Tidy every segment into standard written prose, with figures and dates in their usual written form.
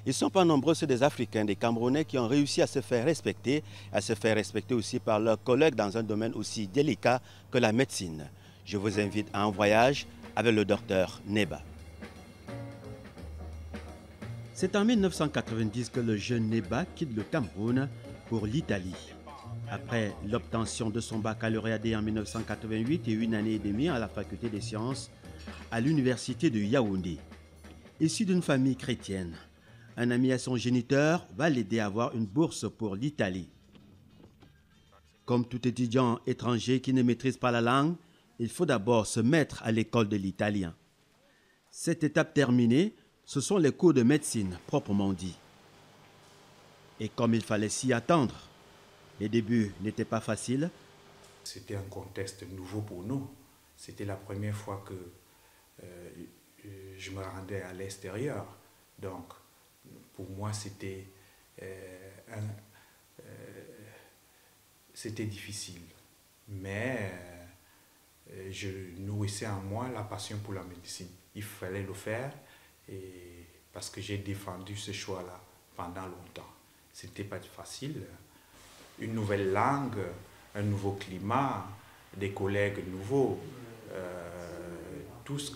Ils ne sont pas nombreux, ceux des Africains, des Camerounais qui ont réussi à se faire respecter aussi par leurs collègues dans un domaine aussi délicat que la médecine. Je vous invite à un voyage avec le docteur Neba. C'est en 1990 que le jeune Neba quitte le Cameroun pour l'Italie. Après l'obtention de son baccalauréat en 1988 et une année et demie à la faculté des sciences à l'université de Yaoundé. Issu d'une famille chrétienne, un ami à son géniteur va l'aider à avoir une bourse pour l'Italie. Comme tout étudiant étranger qui ne maîtrise pas la langue, il faut d'abord se mettre à l'école de l'italien. Cette étape terminée, ce sont les cours de médecine proprement dit. Et comme il fallait s'y attendre, les débuts n'étaient pas faciles. C'était un contexte nouveau pour nous. C'était la première fois que je me rendais à l'extérieur. Donc, pour moi, c'était difficile. Mais je nourrissais en moi la passion pour la médecine. Il fallait le faire parce que j'ai défendu ce choix-là pendant longtemps. Ce n'était pas facile. Une nouvelle langue, un nouveau climat, des collègues nouveaux, tout ce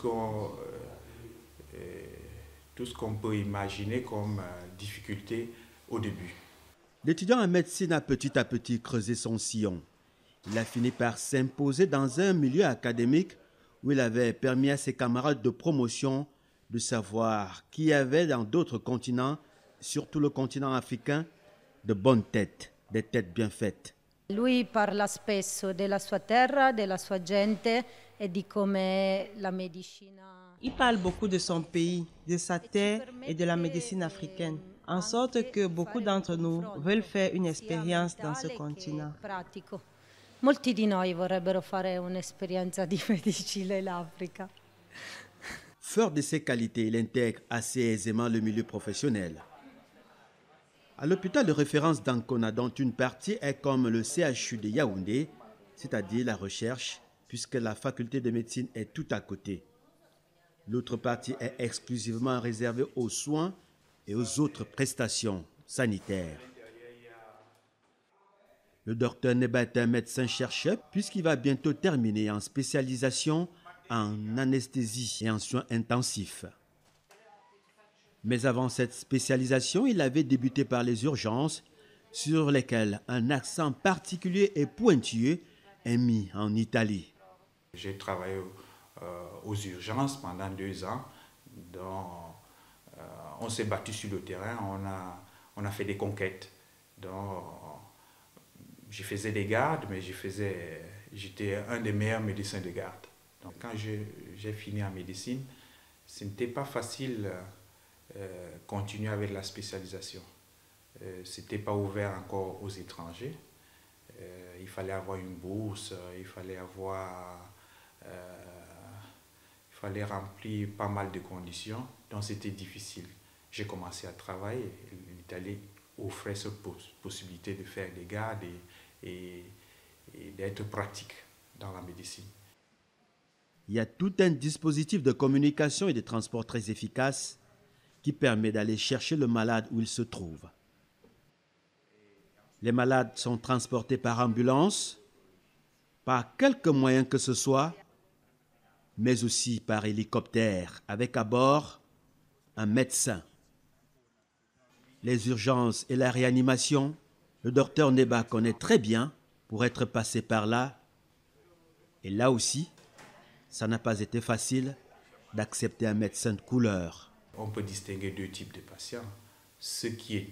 qu'on peut imaginer comme difficulté au début. L'étudiant en médecine a petit à petit creusé son sillon. Il a fini par s'imposer dans un milieu académique où il avait permis à ses camarades de promotion de savoir qu'il y avait dans d'autres continents, surtout le continent africain, de bonnes têtes, des têtes bien faites. Lui parla spesso della sua terra, della sua gente e di come la medicina. Il parle beaucoup de son pays, de sa terre et de la médecine africaine, en sorte que beaucoup d'entre nous veulent faire une expérience dans ce continent. Molti di noi vorrebbero fare un'esperienza di medicina in Africa. Fort de ses qualités, il intègre assez aisément le milieu professionnel. À l'hôpital de référence d'Ancona, dont une partie est comme le CHU de Yaoundé, c'est-à-dire la recherche, puisque la faculté de médecine est tout à côté. L'autre partie est exclusivement réservée aux soins et aux autres prestations sanitaires. Le docteur Neba est un médecin-chercheur puisqu'il va bientôt terminer en spécialisation en anesthésie et en soins intensifs. Mais avant cette spécialisation, il avait débuté par les urgences sur lesquelles un accent particulier et pointilleux est mis en Italie. J'ai travaillé aux urgences pendant 2 ans. On s'est battu sur le terrain, on a fait des conquêtes. Je faisais des gardes, mais j'étais un des meilleurs médecins de garde. Donc, quand j'ai fini en médecine, ce n'était pas facile continuer avec la spécialisation. Ce n'était pas ouvert encore aux étrangers. Il fallait avoir une bourse, il fallait remplir pas mal de conditions, donc c'était difficile. J'ai commencé à travailler, l'Italie offrait cette possibilité de faire des gardes et d'être pratique dans la médecine. Il y a tout un dispositif de communication et de transport très efficace qui permet d'aller chercher le malade où il se trouve. Les malades sont transportés par ambulance, par quelque moyen que ce soit, mais aussi par hélicoptère, avec à bord un médecin. Les urgences et la réanimation, le docteur Neba connaît très bien pour être passé par là. Et là aussi, ça n'a pas été facile d'accepter un médecin de couleur. On peut distinguer 2 types de patients. Ceux qui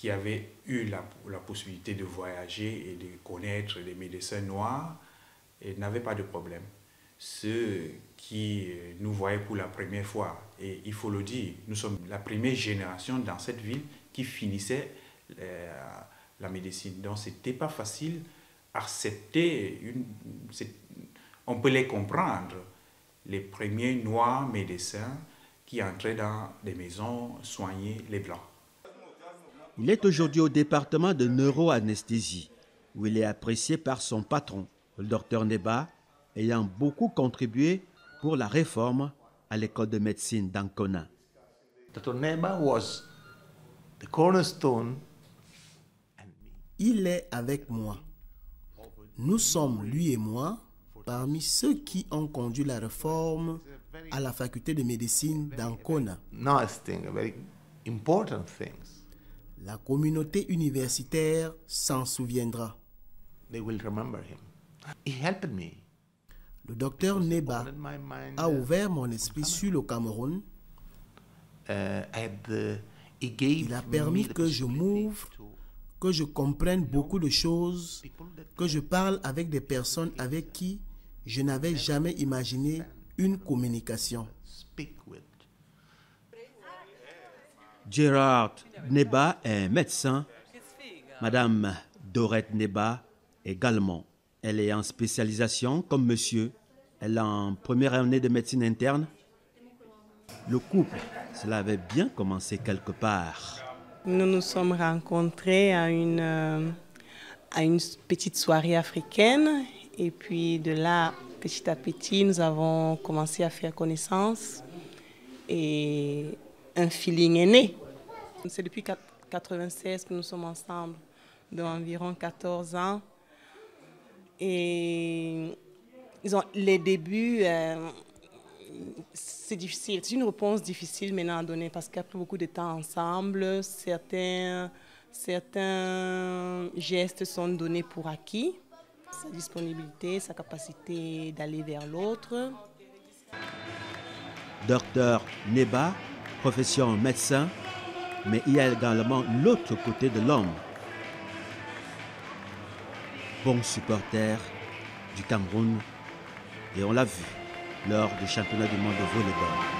avaient eu la possibilité de voyager et de connaître les médecins noirs et n'avaient pas de problème. Ceux qui nous voyaient pour la première fois, et il faut le dire, nous sommes la première génération dans cette ville qui finissait la médecine. Donc ce n'était pas facile d'accepter, on peut les comprendre, les premiers noirs médecins qui entraient dans des maisons soigner les blancs. Il est aujourd'hui au département de neuroanesthésie, où il est apprécié par son patron, le docteur Neba, ayant beaucoup contribué pour la réforme à l'école de médecine d'Ancona. Dr. Neba was the cornerstone. Il est avec moi. Nous sommes, lui et moi, parmi ceux qui ont conduit la réforme à la faculté de médecine d'Ancona. Nice thing, a very important things. La communauté universitaire s'en souviendra. They will remember him. He helped me. Le docteur Neba My mind, a ouvert mon esprit sur le Cameroun. Il a permis que je m'ouvre, que je comprenne beaucoup de choses, que je parle avec des personnes avec qui je n'avais jamais imaginé une communication. Gerard Neba est médecin. Madame Dorette Neba également. Elle est en spécialisation comme monsieur. Elle est en première année de médecine interne. Le couple, cela avait bien commencé quelque part. Nous nous sommes rencontrés à une petite soirée africaine. Et puis de là, petit à petit, nous avons commencé à faire connaissance. Et un feeling est né. C'est depuis 1996 que nous sommes ensemble, d'environ 14 ans. Et les débuts, c'est difficile. C'est une réponse difficile maintenant à donner parce qu'après beaucoup de temps ensemble, certains gestes sont donnés pour acquis. Sa disponibilité, sa capacité d'aller vers l'autre. Docteur Neba, profession médecin, mais il y a également l'autre côté de l'homme. Bon supporter du Cameroun, et on l'a vu lors du championnat du monde de volleyball.